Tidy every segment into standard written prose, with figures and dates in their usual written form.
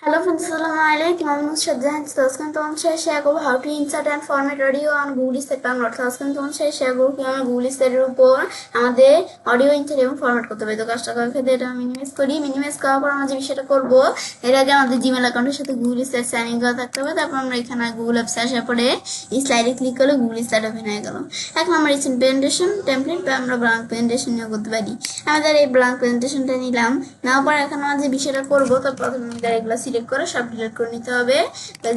Hello friends, Assalamualaikum. I'm Nusrat Jahan. Taskan तुम share করব how to insert and format audio on Google Set Bangla. taskan तुम share করব কিভাবে Google Set এর উপর আমাদের অডিও ইনসার্ট এবং ফরম্যাট করতে হবে। তো কাজটা করার ক্ষেত্রে এটা মিনিমাইজ করি। মিনিমাইজ করার পর আমরা যে বিষয়টা করব, এর আগে আমাদের জিমেল অ্যাকাউন্টের সাথে Google Set সাইন ইন করা থাকতে হবে। তারপর আমরা এখানে Google Apps আসার পরে এই স্লাইডে ক্লিক করলে Google Set ওপেন হয়ে গেল। এখন আমরা রিসেন্ট প্রেজেন্টেশন টেমপ্লেট বা আমরা ব্ল্যাঙ্ক প্রেজেন্টেশন নিয়ে করতে পারি। আমাদের এই ব্ল্যাঙ্ক প্রেজেন্টেশনটা নিলাম, নেওয়ার পর এখন আমরা যে বিষয়টা করব তার প্রথমে আমাদের এগুলো সিলেক্ট করে সব ডিলিট করে নিতে হবে।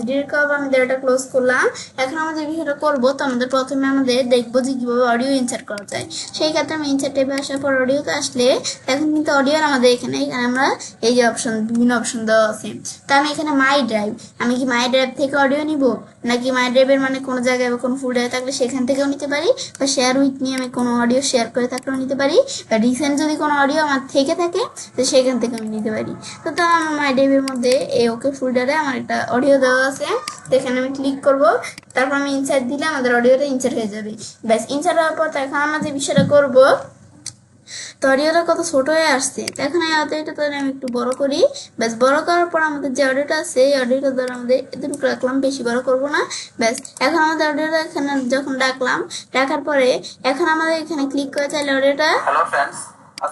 ডিলিট করার পর আমি এটা ক্লোজ করলাম। এখন আমাদের বিষয়টা করব, তো আমাদের প্রথমে আমাদের দেখবো যে কিভাবে অডিও ইনসার্ট করা যায়। সেই ক্ষেত্রে আমি ইনসার্ট ট্যাবে আসার পর অডিওতে আসলে এখন কিন্তু অডিওর আমাদের এখানে আমরা এই যে অপশন বিভিন্ন অপশন দেওয়া আছে। তা আমি এখানে মাই ড্রাইভ, আমি কি মাই ড্রাইভ থেকে অডিও নিব নাকি মাই ড্রাইভের মানে কোনো জায়গায় বা কোনো ফোল্ডারে থাকলে সেখান থেকেও নিতে পারি, বা শেয়ার উইথ নিয়ে আমি কোনো অডিও শেয়ার করে থাকলেও নিতে পারি, বা রিসেন্ট যদি কোনো অডিও আমার থেকে থাকে তো সেখান থেকে আমি নিতে পারি। তো আমার মাই ড্রাইভের মধ্যে এই ওকে ফোল্ডারে আমার একটা অডিও দেওয়া আছে। তো এখানে আমি ক্লিক করব, তারপর আমি ইনসার্ট দিলে আমাদের অডিওটা ইনসার্ট হয়ে যাবে। ব্যাস ইনসার্ট হওয়ার পর এখন আমরা যে বিষয়টা করব, তো অডিওটা কত ছোট হয়ে আসছে। তো এখন এই অডিওটা তো আমি একটু বড় করি। ব্যাস বড় করার পর আমাদের যে অডিওটা আছে এই অডিওটা ধরে আমাদের এতটুকু রাখলাম, বেশি বড় করব না। ব্যাস এখন আমাদের অডিওটা এখানে যখন ডাকলাম, ডাকার পরে এখন আমাদের এখানে ক্লিক করে চাইলে অডিওটা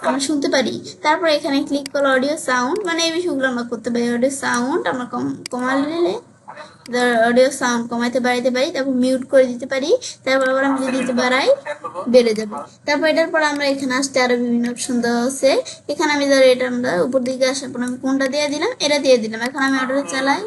আমরা শুনতে পারি। তারপর এখানে ক্লিক করলে অডিও সাউন্ড, মানে এই বিষয়গুলো আমরা করতে পারি। অডিও সাউন্ড আমরা কমালে অডিও সাউন্ড কমাইতে বাড়াইতে পারি, তারপর মিউট করে দিতে পারি। তারপর আবার আমি যদি দিতে বাড়াই বেড়ে যাবে। তারপর এটার পর আমরা এখানে আসতে আরো বিভিন্ন অপশন দেওয়া আছে। এখানে আমি ধরো এটা আমরা উপর দিকে আসার পর আমি কোনটা দিয়ে দিলাম, এটা দিয়ে দিলাম। এখন আমি অডিও চালাই,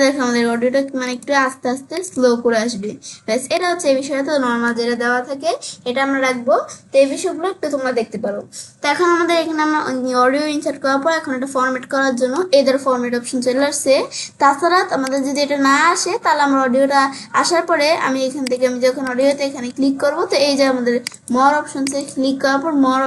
দেখো আমাদের অডিওটা মানে একটু আস্তে আস্তে স্লো করে আসবে। ব্যাস এটা হচ্ছে এই বিষয়টা। তো নর্মাল যেটা দেওয়া থাকে এটা আমরা রাখবো। তো এই বিষয়গুলো একটু তোমরা দেখতে পারো। তো এখন আমাদের এখানে আমরা অডিও ইনসার্ট করার পর এখন এটা ফরম্যাট করার জন্য এদের ফরম্যাট অপশন চলে আসছে। তাছাড়া আমাদের যদি এটা না আসে তাহলে আমরা অডিওটা আসার পরে আমি এখান থেকে আমি যখন অডিওতে এখানে ক্লিক করব, তো এই যে আমাদের মর অপশনসে ক্লিক করার পর মর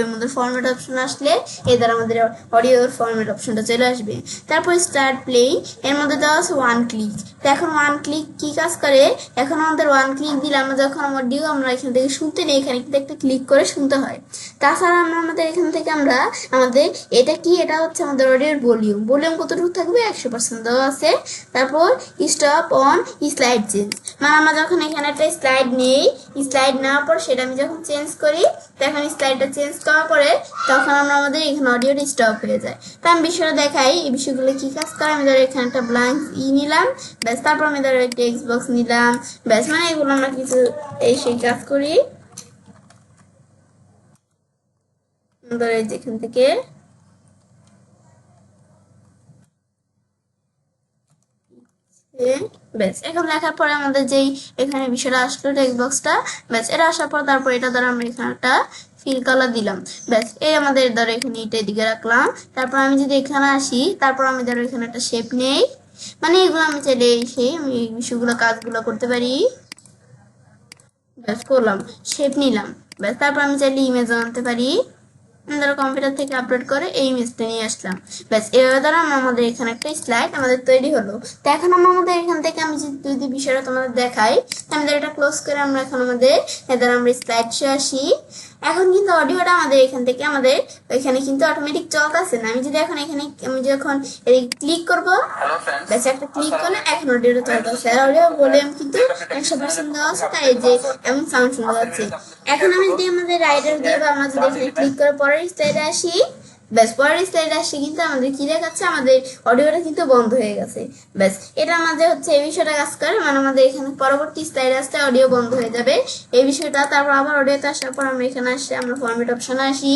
আমাদের ফরম্যাট অপশন আসলে এদের আমাদের অডিওর ফরম্যাট অপশনটা চলে আসবে। তারপর স্টার্ট প্লেইং, এর মধ্যে দেওয়া আছে ওয়ান ক্লিক। তো এখন ওয়ান ক্লিক কি কাজ করে, এখন আমাদের ওয়ান ক্লিক দিলে আমরা যখন অডিও আমরা এখান থেকে শুনতে নেই, এখানে কিন্তু একটা ক্লিক করে শুনতে হয়। তাছাড়া আমরা আমাদের এখান থেকে আমরা আমাদের এটা কি, এটা হচ্ছে আমাদের অডিওর ভলিউম। ভলিউম কতটুকু থাকবে 100% দেওয়া আছে। তারপর স্টপ অন স্লাইড চেঞ্জ, মানে আমরা যখন এখানে একটা স্লাইড নেই, স্লাইড নেওয়ার পর সেটা আমি যখন চেঞ্জ করি, তখন স্লাইডটা চেঞ্জ করার পরে তখন আমরা আমাদের এখানে অডিওটা স্টপ হয়ে যায়। তো আমি বিষয়টা দেখাই এই বিষয়গুলো কি কাজ করে। আমি ধরো এখানে একটা ব্ল্যাঙ্ক নিলাম, ব্যাস তারপর আমি ধরো টেক্সট বক্স নিলাম, ব্যাস মানে এগুলো আমরা কিছু এই সেই কাজ করি। ধরো যেখান থেকে ব্যাস এখন লেখার পরে আমাদের যেই এখানে বিষয়টা আসলো টেক্সট বক্সটা, ব্যাস এটা আসার পর তারপর এটা ধরো আমরা এখানে একটা ফিল কালার দিলাম। ব্যাস এই আমাদের ধরো এখানে এটা দিকে রাখলাম। তারপর আমি যদি এখানে আসি, তারপর আমি ধরো এখানে একটা শেপ নেই, মানে এগুলো আমি চাইলে সেই আমি এই বিষয়গুলো কাজগুলো করতে পারি। ব্যাস করলাম, শেপ নিলাম। ব্যাস তারপর আমি চাইলে ইমেজ আনতে পারি, ধরো কম্পিউটার থেকে আপলোড করে এই ইমেজটা নিয়ে আসলাম। ব্যাস এভাবে ধরো আমাদের এখানে একটা স্লাইড আমাদের তৈরি হলো। তো এখন আমাদের এখান থেকে আমি যদি বিষয়টা তোমাদের দেখাই, আমি ধরো এটা ক্লোজ করে আমরা এখন আমাদের এদের আমরা স্লাইড শো আসি। এখন কিন্তু অডিওটা আমাদের এখান থেকে আমাদের এখানে কিন্তু অটোমেটিক চলতেছে না। আমি যদি এখন এখানে আমি যখন ক্লিক করব, ব্যাস একটা ক্লিক করলে এখন অডিওটা চলতেছে। আর অডিও ভলিউম কিন্তু 100% দেওয়া আছে, তাই যে এমন সাউন্ড শোনা যাচ্ছে। এখন আমি যদি আমাদের রাইডার দিয়ে বা আমরা যদি এখানে ক্লিক করে পরের স্লাইডে আসি, ব্যাস পরের স্লাইডে আসি কিন্তু আমাদের কি দেখাচ্ছে, আমাদের অডিওটা কিন্তু বন্ধ হয়ে গেছে। ব্যাস এটা আমাদের হচ্ছে এই বিষয়টা কাজ করে, মানে আমাদের এখানে পরবর্তী স্লাইড আসতে অডিও বন্ধ হয়ে যাবে এই বিষয়টা। তারপর আবার অডিওতে আসার পর আমরা এখানে আসি, আমরা ফরম্যাট অপশনে আসি।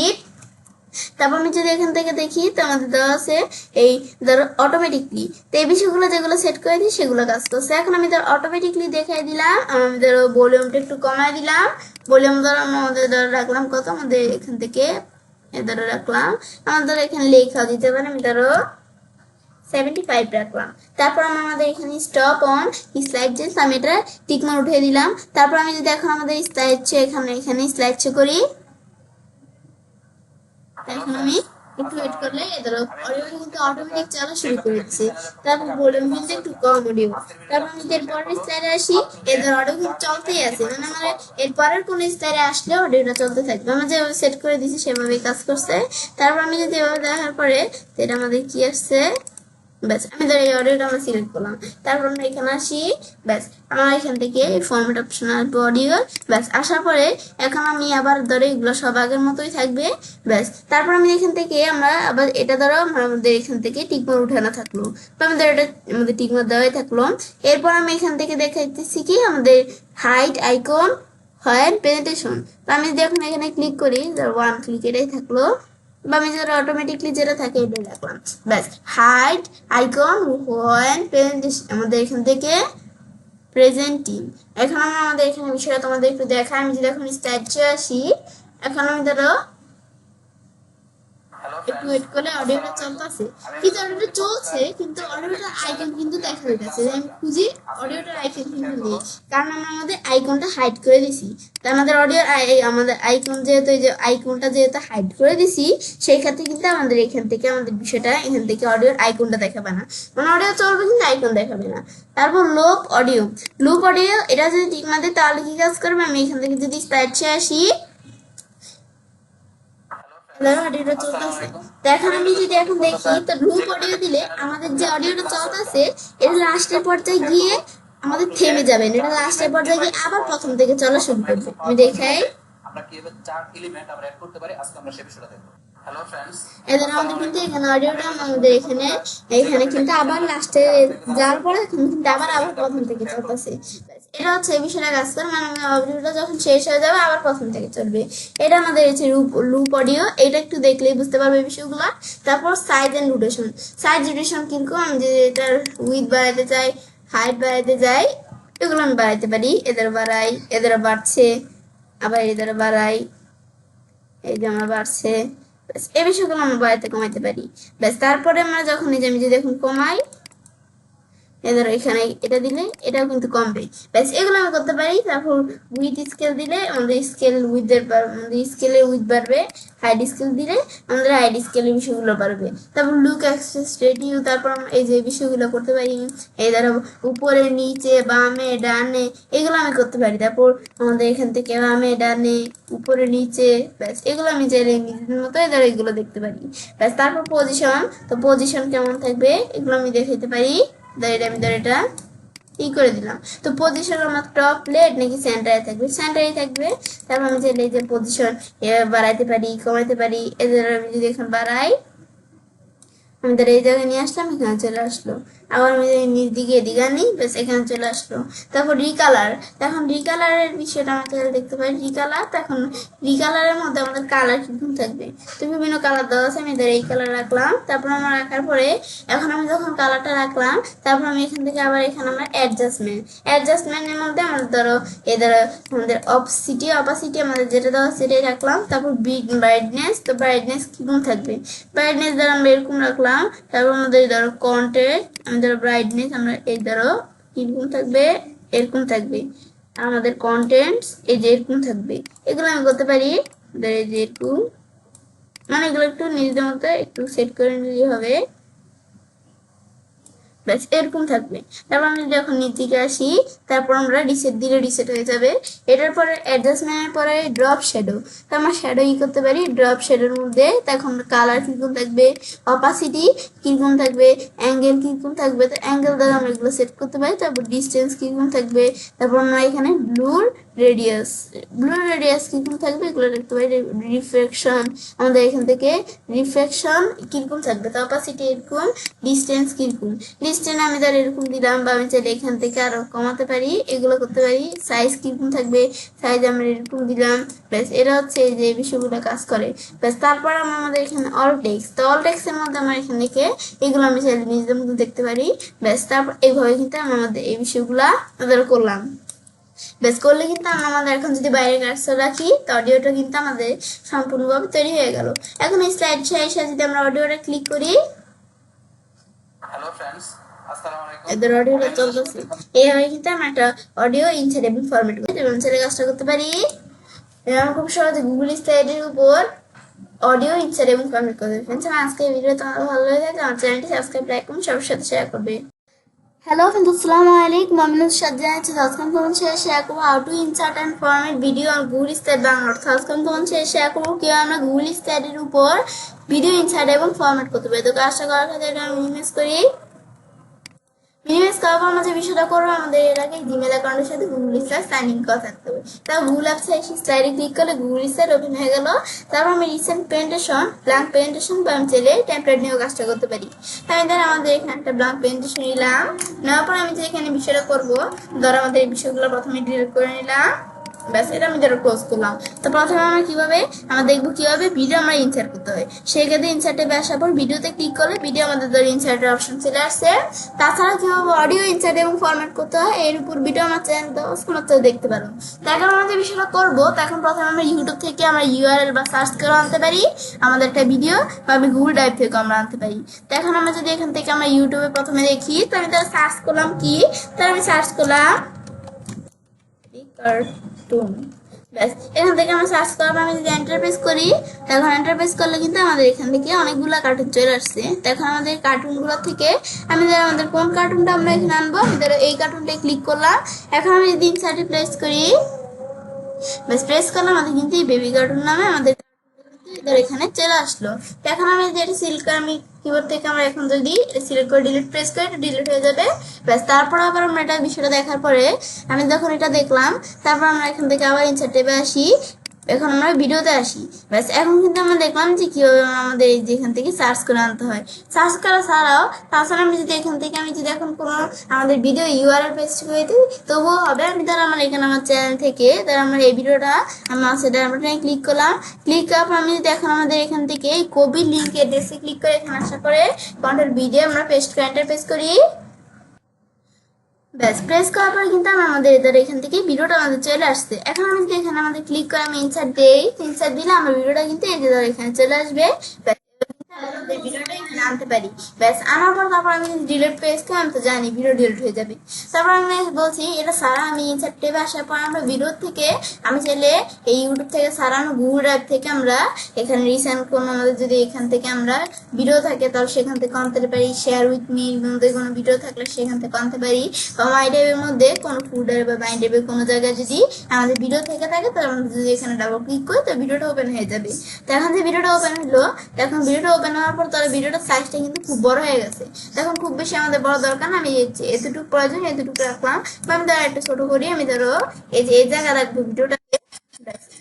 তারপর আমি যদি এখান থেকে দেখি তো আমাদের দেওয়া আছে এই ধরো অটোমেটিকলি। তো এই বিষয়গুলো যেগুলো সেট করে দিই সেগুলো কাজ করছে। এখন আমি ধরো অটোমেটিকলি দেখাই দিলাম, আমি ধরো ভলিউমটা একটু কমাই দিলাম। ভলিউম ধরো আমাদের ধরো রাখলাম কত, আমাদের এখান থেকে ধরো রাখলাম, আমাদের এখানে লেখা দিতে পারে, আমি ধরো 75 রাখলাম। তারপর আমাদের এখানে স্টপ অন স্লাইড চেঞ্জ, আমি এটা টিকমার উঠিয়ে দিলাম। তারপর আমি যদি এখন আমাদের স্লাইড এখানে স্লাইড করি, এখন আমি একটু ওয়েট করলে ধরো অডিওটা কিন্তু অটোমেটিক চলা শুরু করে দিচ্ছে। তারপর ভলিউম কিন্তু একটু কম অডিও। তারপর আমি এর পরের স্লাইডে আসি, ধরো অডিও কিন্তু চলতেই আছে, মানে আমার এর পরের কোন স্লাইডে আসলে অডিওটা চলতে থাকবে। আমরা যেভাবে সেট করে দিয়েছি সেভাবেই কাজ করছে। তারপর আমি যদি এভাবে দেখার পরে এটা আমাদের কি আসছে, ব্যাস আমি ধর এই অডিওটা আমরা সিলেক্ট করলাম। তারপর আমরা এখানে আসি, ব্যাস আমার এখান থেকে ফরম্যাট অপশন আসবে অডিও। ব্যাস আসার পরে এখন আমি আবার ধরো এগুলো সব আগের মতোই থাকবে। ব্যাস তারপর আমি এখান থেকে আমরা আবার এটা ধরো আমাদের এখান থেকে টিকমার উঠানো থাকলো, আমাদের এটা আমাদের টিকমার দেওয়াই থাকলো। এরপর আমি এখান থেকে দেখাইতেছি কি আমাদের হাইট আইকন হয় প্রেজেন্টেশন। তো আমি যদি এখন এখানে ক্লিক করি, ধর ওয়ান ক্লিক এটাই থাকলো, বা আমি যেটা অটোমেটিকলি যেটা থাকে এটাই রাখলাম। ব্যাস হাইট আইকন ওয়ান প্রেজেন্টেশন আমাদের এখান থেকে প্রেজেন্টিং। এখন আমি আমাদের এখানে বিষয়টা তোমাদের একটু দেখাই। আমি যদি এখন স্টাইচে আসি, এখন আমি ধরো একটু ওয়েট করলে অডিওটা চলতেছে, কিন্তু অডিওটা চলছে কিন্তু অডিওটার আইকন কিন্তু দেখা যাচ্ছে। আমি খুঁজি অডিওটার আইকন কিন্তু নেই, কারণ আমরা আমাদের আইকনটা হাইড করে দিছি। তো আমাদের অডিও আমাদের আইকন যেহেতু এই যে আইকনটা যেহেতু হাইড করে দিছি, সেই ক্ষেত্রে কিন্তু আমাদের এখান থেকে আমাদের বিষয়টা এখান থেকে অডিওর আইকনটা দেখাবে না, মানে অডিও চলবে কিন্তু আইকন দেখাবে না। তারপর লুপ অডিও এটা যদি ঠিক না দেয় তাহলে কি কাজ করবে, আমি এখান থেকে যদি স্লাইডে আসি, অডিওটা চলতেছে। তো এখন আমি যদি এখন দেখি তো লুপ অডিও দিলে আমাদের যে অডিওটা চলতেছে এটা লাস্টের পর্যায়ে গিয়ে আমাদের থেমে যাবে, এটা লাস্টের পর্যায়ে গিয়ে আবার প্রথম থেকে চলা শুরু করবে। আমি দেখাই আমরা কিভাবে চার এলিমেন্ট আমরা অ্যাড করতে পারি, আজকে আমরা সেই বিষয়টা দেখব। হ্যালো फ्रेंड्स, এদের আমাদের কিন্তু এখানে অডিওটা আমাদের এখানে কিন্তু আবার লাস্টে যাওয়ার পরে কিন্তু আবার প্রথম থেকে চলতেছে। এটা হচ্ছে এই বিষয়টা কাজ করে, মানে অডিওটা যখন শেষ হয়ে যাবে আবার প্রথম থেকে চলবে। এটা আমাদের হচ্ছে লুপ অডিও, এটা একটু দেখলেই বুঝতে পারবে বিষয়গুলো। তারপর সাইজ এন্ড রোটেশন কিন্তু আমি যদি এটার উইথ বাড়াইতে চাই, হাইট বাড়াইতে চাই, এগুলো আমি বাড়াইতে পারি। এদের বাড়াই, এদের বাড়ছে, আবার এদের বাড়াই, এই যে আমার বাড়ছে। এই বিষয়গুলো আমরা বাড়াইতে কমাইতে পারি। ব্যাস তারপরে আমরা যখন এই যে আমি যদি এখন কমাই, ধরো এখানে এটা দিলে এটাও কিন্তু কমবে। ব্যাস এগুলো আমি করতে পারি। তারপর উইথ স্কেল দিলে আমাদের স্কেল উইথের আমাদের স্কেলের উইথ বাড়বে, হাইড স্কেল দিলে আমাদের হাইড স্কেলের বিষয়গুলো বাড়বে। তারপর লুক অ্যাক্সেস রেডিও, তারপর এই যে বিষয়গুলো করতে পারি, এই ধরো উপরে নিচে বামে ডানে এগুলো আমি করতে পারি। তারপর আমাদের এখান থেকে বামে ডানে উপরে নিচে, ব্যাস এগুলো আমি চাইলে নিজের মতো ধরো এগুলো দেখতে পারি। ব্যাস তারপর পজিশন, তো পজিশন কেমন থাকবে এগুলো আমি দেখাইতে পারি। আমি এটা ই করে দিলাম। তো পজিশন আমার টপ লেট নাকি সেন্টারে থাকবে, সেন্টারে থাকবে। তারপর আমি চাইলে এই যে পজিশন বাড়াইতে পারি কমাইতে পারি। এদের আমি যদি এখন বাড়াই, আমাদের এই জায়গায় নিয়ে আসলাম, এখানে চলে আসলো। আবার আমি নিচ দিকে এদিকে আনি, বেশ এখানে চলে আসলো। তারপর রিকালার, এখন রিকালারের বিষয়টা আমরা তাহলে দেখতে পাই। রিকালার, তখন রিকালারের মধ্যে আমাদের কালার কিরকম থাকবে, তো বিভিন্ন কালার দেওয়া আছে। আমি এদের এই কালার রাখলাম। তারপর আমরা রাখার পরে এখন আমি যখন কালারটা রাখলাম, তারপর আমি এখান থেকে আবার এখানে আমরা অ্যাডজাস্টমেন্টের মধ্যে আমাদের ধরো আমাদের অপাসিটি আমাদের যেটা দেওয়া সেটাই রাখলাম। তারপর ব্রাইটনেস, তো ব্রাইটনেস কিরকম থাকবে, ব্রাইটনেস ধরো আমরা এরকম রাখলাম। তারপর আমাদের ধরো কন্ট্রাস্ট, আমাদের ব্রাইটনেস আমরা এই ধরো কিরকম থাকবে, এরকম থাকবে। আমাদের কন্টেন্টস এই যে এরকম থাকবে। এগুলো আমি করতে পারি এই যে এরকম, মানে এগুলো একটু নিজেদের মতো একটু সেট করে নিলে হবে। ব্যাস এরকম থাকবে। তারপর আমি যখন নিচ দিকে আসি, তারপর আমরা রিসেট দিলে রিসেট হয়ে যাবে। এটার পরে অ্যাডজাস্টমেন্টের পরে ড্রপ শ্যাডো, তো আমরা শ্যাডো ই করতে পারি। ড্রপ শ্যাডোর মধ্যে তখন কালার কিরকম থাকবে, অপাসিটি কিরকম থাকবে, অ্যাঙ্গেল কিরকম থাকবে, তো অ্যাঙ্গেল দ্বারা আমরা এগুলো সেট করতে পারি। তারপর ডিস্টেন্স কিরকম থাকবে, তারপর আমরা এখানে ব্লুর রেডিয়াস কিরকম থাকবে এগুলো দেখতে পারি। রিফ্লেকশন, আমাদের এখান থেকে রিফ্লেকশন কিরকম থাকবে, তো অপাসিটি এরকম, ডিস্টেন্স কিরকম, ডিস্টেন্স আমি ধর এরকম দিলাম, বা আমি চাইলে এখান থেকে আরো কমাতে পারি, এগুলো করতে পারি। সাইজ কিরকম থাকবে, সাইজ আমরা এরকম দিলাম। ব্যাস এরা হচ্ছে এই যে বিষয়গুলো কাজ করে। ব্যাস তারপর আমরা আমাদের এখানে অল টেক্সট, তো অল টেক্সটের মধ্যে আমরা এখান থেকে এগুলো আমি চাইলে নিজেদের মধ্যে দেখতে পারি। ব্যাস তারপর এইভাবে কিন্তু আমরা আমাদের এই বিষয়গুলা আমাদের করলাম। বেস করলে কিন্তু আমরা আমাদের এখন যদি বাইরে কার্সর রাখি, তো অডিওটা কিন্তু আমাদের সম্পূর্ণভাবে তৈরি হয়ে গেল। এখন এই স্লাইড শেষে যদি আমরা অডিওটা ক্লিক করি, হ্যালো फ्रेंड्स, আসসালামু আলাইকুম, এদের অডিওটা চলতেছে। এইভাবে কিন্তু আমরা একটা অডিও ইনসার্টেবল ফরম্যাট করতে এবং ছেলে কাজটা করতে পারি। এবং খুব সহজে গুগল স্লাইডের উপর অডিও ইনসার্ট এবং ফরম্যাট করতে হবে। ফ্রেন্ডস, আমার আজকের ভিডিও তোমার ভালো লাগে থাকে আমার চ্যানেলটি সাবস্ক্রাইব, লাইক করুন, সবার সাথে শেয়ার করবে। হ্যালো ফ্রেন্ডস, আসসালামু আলাইকুম। আমি সাজ্জা আছি। আজকে তোমার সাথে শেয়ার করবো how to insert and format video on Google slides Bangla. অর্থাৎ আজকে তোমার সাথে শেয়ার করবো কিভাবে আমরা গুগল স্টাইডের উপর ভিডিও ইনসার্ট এবং ফরম্যাট করতে পারি। তো কাজটা করার সাথে এটা আমি ইমেজ করি। মিনিমাইজ করার পর আমরা যে বিষয়টা করবো, আমাদের এর আগে জিমেল অ্যাকাউন্টের সাথে গুগল স্টাইড সাইন ইন করা থাকতে হবে। তারপর গুগল অ্যাপসে এসে স্লাইডে ক্লিক করলে গুগল স্টাইড ওপেন হয়ে গেল। তারপর আমি রিসেন্ট প্রেজেন্টেশন, ব্ল্যাঙ্ক প্রেজেন্টেশন বা আমি চাইলে টেমপ্লেট নিয়েও কাজটা করতে পারি। তাই ধর আমাদের এখানে একটা ব্ল্যাঙ্ক প্রেজেন্টেশন নিলাম। নেওয়ার পর আমি যে এখানে বিষয়টা করবো, ধর আমাদের এই বিষয়গুলো প্রথমে ডিলিট করে নিলাম। ব্যাস, এটা আমি যেটা ক্লোজ করলাম। তো প্রথমে আমরা কিভাবে আমরা দেখবো কিভাবে ভিডিও আমরা ইনসার্ট করতে হয়। সেক্ষেত্রে ইনসার্টে আসার পর ভিডিওতে ক্লিক করলে ভিডিও আমাদের ধরে ইনসার্টের অপশন চলে আসছে। তাছাড়া কিভাবে অডিও ইনসার্ট এবং ফরম্যাট করতে হয় এর উপর ভিডিও আমার চ্যানেল মাত্র দেখতে পারো। তো এখন আমরা যে বিষয়টা করবো, তখন প্রথমে আমরা ইউটিউব থেকে আমরা ইউআরএল বা সার্চ করে আনতে পারি আমাদের একটা ভিডিও, বা আমি গুগল ড্রাইভ থেকে আমরা আনতে পারি। তো এখন আমরা যদি এখান থেকে আমরা ইউটিউবে প্রথমে দেখি, তো আমি তারা সার্চ করলাম কি, তাহলে আমি সার্চ করলাম কার্টুন। ব্যাস, এখান থেকে আমরা সার্চ করবো। আমি যদি এন্টার প্রেস করি, এখন এন্টার প্রেস করলে কিন্তু আমাদের এখান থেকে অনেকগুলো কার্টুন চলে আসছে। তো এখন আমাদের কার্টুনগুলো থেকে আমি ধরো আমাদের কোন কার্টুনটা আমরা এখানে আনবো, আমি ধরো এই কার্টুনটাই ক্লিক করলাম। এখন আমি যদি ইনসার্টে প্রেস করি, ব্যাস প্রেস করলাম, আমাদের কিন্তু এই বেবি কার্টুন নামে আমাদের এখানে চলে আসলো। এখন আমি যেটা সিলেক্ট করে, আমি কিবোর্ড থেকে আমরা এখন যদি সিলেক্ট করে ডিলিট প্রেস করি, এটা ডিলিট হয়ে যাবে। ব্যাস, তারপর আবার আমরা এটা বিষয়টা দেখার পরে আমি যখন এটা দেখলাম, তারপর আমরা এখান থেকে আবার ইনসার্ট ট্যাবে আসি। এখন আমরা ভিডিওতে আসি। ব্যাস, এখন কিন্তু আমরা দেখলাম যে কিভাবে আমাদের এই যে এখান থেকে সার্চ করে আনতে হয়। সার্চ করা ছাড়াও তাছাড়া আমি যদি এখান থেকে আমি যদি এখন কোনো আমাদের ভিডিও ইউআরএল পেস্ট করে দিই তবুও হবে। আমি ধর আমার এখানে আমার চ্যানেল থেকে ধর আমার এই ভিডিওটা আমার সেটা আমরা ক্লিক করলাম। ক্লিক করার পর আমি যদি এখন আমাদের এখান থেকে কপি লিঙ্ক এড্রেসে ক্লিক করে এখানে আসা করে কন্টেন্ট ভিডিও আমরা পেস্ট করে এন্টার পেস্ট করি। ব্যাস, প্রেস করার পর কিন্তু আমাদের এখান থেকে ভিডিওটা আমাদের চলে আসছে। এখন আমি যদি এখানে আমাদের ক্লিক করে আমি ইনসার্ট দেই, ইনসার্ট দিলে আমার ভিডিওটা কিন্তু এই যে এখানে চলে আসবে। ভিডিওটা এখানে আনতে পারি। ব্যাস, আনার পর তারপর আমি ডিলিট পেজ করে আমি তো জানি ভিডিও ডিলিট হয়ে যাবে। তারপর আমি বলছি এটা সারা আমি ইনসার্ট ট্যাবে আসার পর আমরা ভিডিও থেকে আমি চাইলে এই ইউটিউব থেকে সারা আমি গুগল ড্রাইভ থেকে আমরা এখানে রিসেন্ট কোনো আমাদের যদি এখান থেকে আমরা ভিডিও থাকে তাহলে সেখান থেকে আনতে পারি। শেয়ার উইথ মি মধ্যে কোনো ভিডিও থাকলে সেখান থেকে আনতে পারি। বা মাই ড্রাইভের মধ্যে কোনো ফুডের বা মাই ড্রাইভের কোনো জায়গায় যদি আমাদের ভিডিও থেকে থাকে তাহলে আমরা যদি এখানে ডাবল ক্লিক করি তো ভিডিওটা ওপেন হয়ে যাবে। তো এখন যে ভিডিওটা ওপেন হলো, এখন ভিডিওটা ওপেন হওয়ার পর তাহলে ভিডিওটার সাইজটা কিন্তু খুব বড় হয়ে গেছে। এখন খুব বেশি আমাদের বড় দরকার না, আমি এতটুকু প্রয়োজন এতটুকু রাখলাম। বা আমি ধরো একটা ছোট করি, আমি ধরো এই যে এই জায়গা রাখবো ভিডিওটা।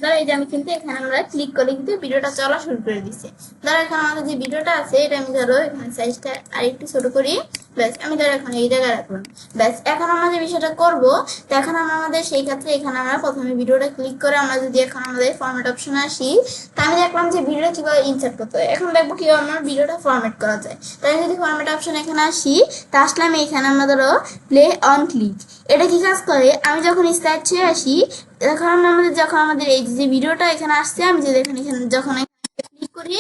ধরো এই যে আমি কিন্তু এখানে আমরা ক্লিক করে কিন্তু ভিডিওটা চলা শুরু করে দিচ্ছি। ধরো এখন আমাদের যে ভিডিওটা আছে এটা আমি ধরো এখানে সাইজটা আরেকটু ছোট করি। ব্যাস, আমি ধরো এখন এই জায়গায় রাখলাম। ব্যাস, এখন আমরা যে বিষয়টা করবো, তো এখন আমরা আমাদের সেই ক্ষেত্রে এখানে আমরা প্রথমে ভিডিওটা ক্লিক করে আমরা যদি এখন আমাদের ফরম্যাট অপশনে আসি, তা আমি দেখলাম যে ভিডিও কিভাবে ইনসার্ট করতে হয়। এখন দেখবো কিভাবে আমার ভিডিওটা ফরম্যাট করা যায়। তাই আমি যদি ফরম্যাট অপশন এখানে আসি, তা আসলে আমি এখানে আমরা ধরো প্লে অন ক্লিক, এটা কি কাজ করে, আমি যখন স্লাইড ছেড়ে আসি এখন আমাদের যখন আমাদের এই যে ভিডিওটা এখানে আসছে, আমি যদি এখানে যখন ক্লিক করি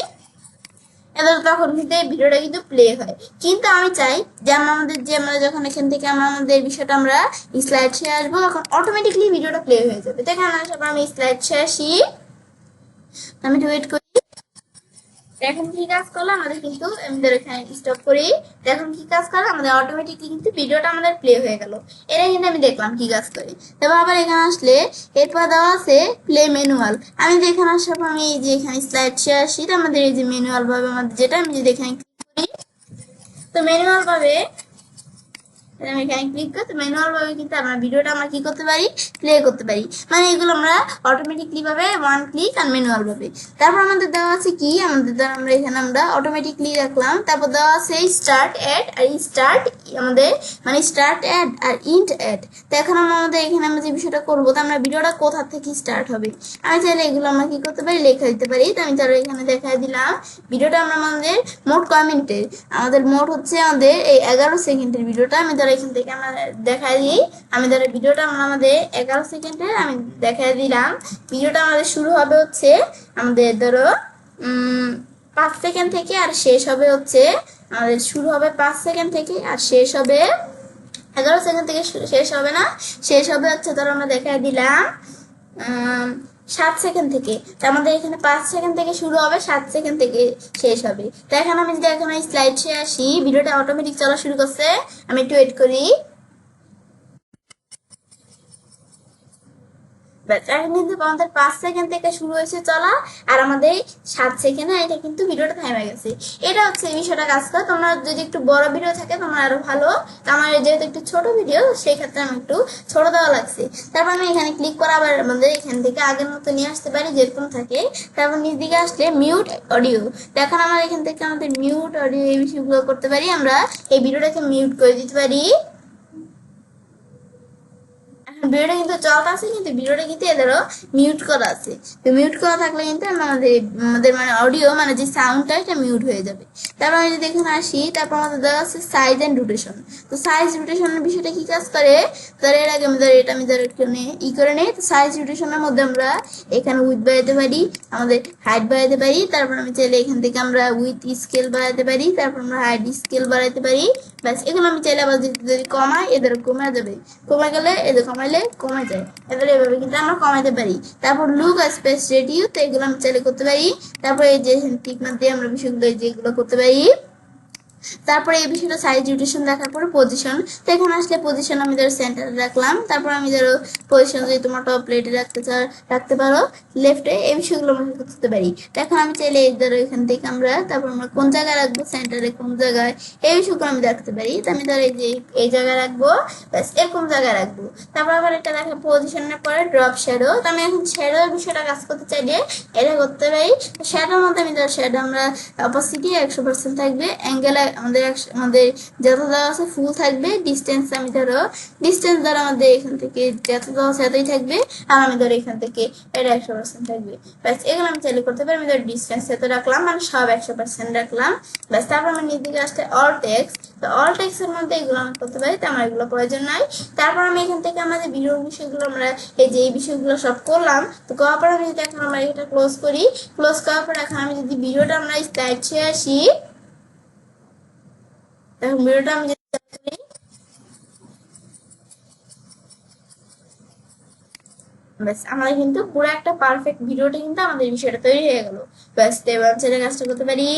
তখন কিন্তু এই ভিডিওটা কিন্তু প্লে হয়। কিন্তু আমি চাই যে আমরা যখন এখান থেকে আমাদের বিষয়টা আমরা স্লাইড ছেড়ে আসবো তখন অটোমেটিকলি ভিডিওটা প্লে হয়ে যাবে। তো এখানে আসার পর আমি স্লাইড ছেড়ে আসি, আমি ওয়েট করি। এখন কি কাজ করলো আমাদের কিন্তু আমাদের এখানে স্টপ করি। এখন কি কাজ করলো আমাদের অটোমেটিকলি কিন্তু ভিডিওটা আমাদের প্লে হয়ে গেল। এটা কিন্তু আমি দেখলাম কি কাজ করে। তারপর আবার এখানে আসলে এরপর দেওয়া আছে প্লে ম্যানুয়াল। আমি যে এখানে আসার পর আমি এই যে এখানে স্লাইড শেয়ার আসি, আমাদের এই যে ম্যানুয়াল ভাবে আমাদের যেটা আমি যদি এখানে ক্লিক করি, তো ম্যানুয়াল ভাবে আমি এখানে ক্লিক করি, তো ম্যানুয়াল ভাবে কিন্তু আমরা ভিডিওটা আমরা কি করতে পারি, প্লে করতে পারি। মানে এগুলো আমরা অটোমেটিকলি ভাবে ওয়ান ক্লিক আর ম্যানুয়াল ভাবে। তারপর আমাদের দেওয়া আছে কি, আমাদের দ্বারা আমরা এখানে আমরা অটোমেটিকলি রাখলাম। তারপর দেওয়া আছে স্টার্ট অ্যাড আর স্টার্ট আমাদের মানে স্টার্ট অ্যাড আর ইন্ট অ্যাড। তো এখন আমাদের এখানে আমরা যে বিষয়টা করবো, তো আমরা ভিডিওটা কোথা থেকে স্টার্ট হবে আমি চাইলে এগুলো আমরা কি করতে পারি, লেখা দিতে পারি। তো আমি তাহলে এখানে দেখাই দিলাম ভিডিওটা আমরা আমাদের মোট কমেন্টের আমাদের মোট হচ্ছে আমাদের এই 11 সেকেন্ডের ভিডিওটা আমি এখান থেকে আমরা দেখাই দিই। আমি ধরো ভিডিওটা আমাদের 11 সেকেন্ডের আমি দেখাই দিলাম। ভিডিওটা আমাদের শুরু হবে হচ্ছে আমাদের ধরো 5 সেকেন্ড থেকে আর শেষ হবে হচ্ছে আমাদের শুরু হবে 5 সেকেন্ড থেকে আর শেষ হবে 11 সেকেন্ড থেকে শেষ হবে না, শেষ হবে হচ্ছে ধরো আমরা দেখাই দিলাম 7 সেকেন্ড থেকে। তো আমাদের এখানে 5 সেকেন্ড থেকে শুরু হবে, 7 সেকেন্ড থেকে শেষ হবে। তো এখন আমি যদি এখন স্লাইড শেয়ার আসি, ভিডিওটা অটোমেটিক চলা শুরু করছে, আমি একটু ওয়েট করি। এখন কিন্তু আমাদের 5 সেকেন্ড থেকে শুরু হয়েছে চলা, আর আমাদের 7 সেকেন্ডে এটা কিন্তু ভিডিওটা থেমে গেছে। এটা হচ্ছে এই বিষয়টা কাজ করে। তোমরা যদি একটু বড় ভিডিও থাকে তোমরা আরো ভালো, আমার যেহেতু একটু ছোট ভিডিও সেই ক্ষেত্রে আমি একটু ছোট দেওয়া লাগছে। তারপর আমি এখানে ক্লিক করা, আবার আমাদের এখান থেকে আগের মতো নিয়ে আসতে পারি যেরকম থাকে। তারপর নিচ দিকে আসলে মিউট অডিও, এখন আমরা এখান থেকে আমাদের মিউট অডিও এই বিষয়গুলো করতে পারি। আমরা এই ভিডিওটাকে মিউট করে দিতে পারি। ভিডিওটা কিন্তু চলতে আছে, কিন্তু ভিডিওটা কিন্তু এদেরও মিউট করা আছে। তো মিউট করা থাকলে কিন্তু আমাদের আমাদের মানে অডিও মানে যে সাউন্ডটা এটা মিউট হয়ে যাবে। তারপর আমি যদি এখানে আসি, তারপর আমাদের দেওয়া আছে সাইজ এন্ড রোটেশন। তো সাইজ রোটেশনের বিষয়টা কি কাজ করে, ধরে এর আগে আমি ধরে এটা আমি ধরে এখানে করে নেই। তো সাইজ রোটেশনের মধ্যে আমরা এখানে উইথ বাড়াতে পারি, আমাদের হাইট বাড়াতে পারি। তারপর আমি চাইলে এখান থেকে আমরা উইথ স্কেল বাড়াতে পারি, তারপর আমরা হাইট স্কেল বাড়াতে পারি। ব্যাস, এগুলো আমি চাইলে আবার যদি কমাই এদের কমে যাবে, কমে গেলে এদের কমাইলে কমে যায়, এদের এভাবে কিন্তু আমরা কমাইতে পারি। তারপর লুক আর স্পেস রেডিও, তো এগুলো আমি চাইলে করতে পারি। তারপর এই যে টিক মার দিয়ে আমরা বিষয়গুলো যেগুলো করতে পারি। তারপরে এই বিষয়টা সাইজ রোটেশন দেখার পরে পজিশন, তো এখানে আসলে পজিশন আমি ধরো সেন্টারে রাখলাম। তারপর আমি ধরো পজিশন যদি তোমার টপ প্লেটে রাখতে পারো, লেফটে, এই বিষয়গুলো আমরা করতে পারি। তো এখন আমি চাইলে এই ধরো এখান থেকে আমরা তারপর আমরা কোন জায়গায় রাখবো, সেন্টারে কোন জায়গায়, এই বিষয়গুলো আমি রাখতে পারি। তো আমি ধরো এই যে এই জায়গায় রাখবো, ব্যাস এরকম জায়গায় রাখবো। তারপর আবার এটা রাখা পজিশনের পরে ড্রপ শ্যাডো, তো আমি এখন শ্যাডো বিষয়টা কাজ করতে চাইলে এটা করতে পারি। শ্যাডোর মধ্যে আমি ধরো শ্যাডো আমরা অপোসিটি 100% থাকবে, অ্যাঙ্গেল আমাদের যত দেওয়া আছে ফুল থাকবে, ডিস্টেন্স আমি ধরো ডিস্টেন্স ধরো আমাদের এখান থেকে যত দেওয়া আছে এতই থাকবে, আর আমি ধরো এখান থেকে এটা 100% থাকবে। ব্যাস, এগুলো আমি চাইলে করতে পারি। আমি ধরো ডিস্টেন্স এত রাখলাম, মানে সব 100% রাখলাম। ব্যাস, তারপর আমি নিজ দিকে আসতে অল টেক্সট, তো অল টেক্সট এর মধ্যে এগুলো আমি করতে পারি, তো আমার এগুলো প্রয়োজন নাই। তারপর আমি এখান থেকে আমাদের ভিডিওর বিষয়গুলো আমরা এই যে এই বিষয়গুলো সব করলাম। তো করার পর আমি যদি এখন আমরা এটা ক্লোজ করি, ক্লোজ করার পর এখন আমি যদি ভিডিওটা আমরা স্লাইড শেয়ার আসি, এখন ভিডিওটা আমি ব্যাস, আমাদের কিন্তু পুরো একটা পারফেক্ট ভিডিওটা কিন্তু আমাদের বিষয়টা তৈরি হয়ে গেল। ব্যাস, এবার ছেলে কাজটা করতে পারি।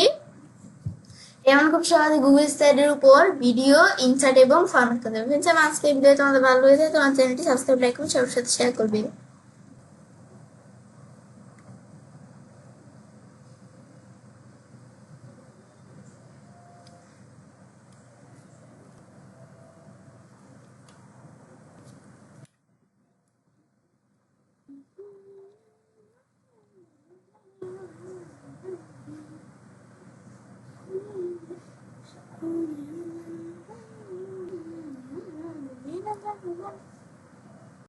এমন খুব সহজে গুগল স্লাইডের উপর ভিডিও ইনসার্ট এবং ফরম্যাট করতে পারবে। আজকে ভিডিও তোমাদের ভালো লেগেছে, তোমার চ্যানেলটি সাবস্ক্রাইব, লাইক এবং সবার সাথে শেয়ার করবে।